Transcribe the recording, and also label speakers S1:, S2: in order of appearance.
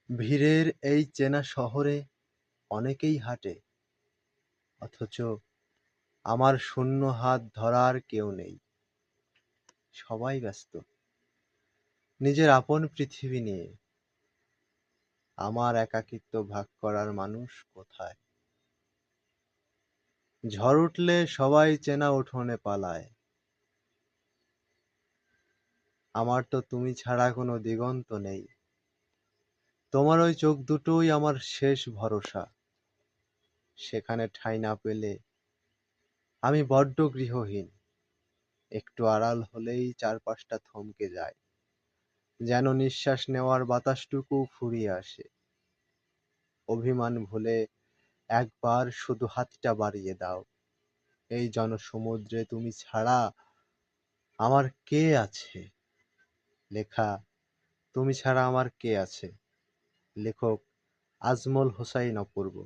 S1: ভিড়ের এই চেনা শহরে অনেকেই হাঁটে, অথচ আমার শূন্য হাত ধরার কেউ নেই। সবাই ব্যস্ত নিজের আপন পৃথিবী নিয়ে। আমার একাকিত্ব ভাগ করার মানুষ কোথায়? ঝড় উঠলে সবাই চেনা উঠোনে পালায়। আমার তো তুমি ছাড়া কোনো দিগন্ত নেই। তোমার ওই চোখ দুটোই আমার শেষ ভরসা। সেখানে ঠাঁই না পেলে আমি বড্ড গৃহহীন। একটু আড়াল হলেই চারপাশটা থমকে যায়, যেন নিঃশ্বাস নেওয়ার বাতাসটুকু ফুরিয়ে আসে। অভিমান ভুলে একবার শুধু হাতটা বাড়িয়ে দাও। এই জনসমুদ্রে তুমি ছাড়া আমার কে আছে? লেখা তুমি ছাড়া আমার কে আছে, লেখক আজমল হোসাইন অপূর্ব।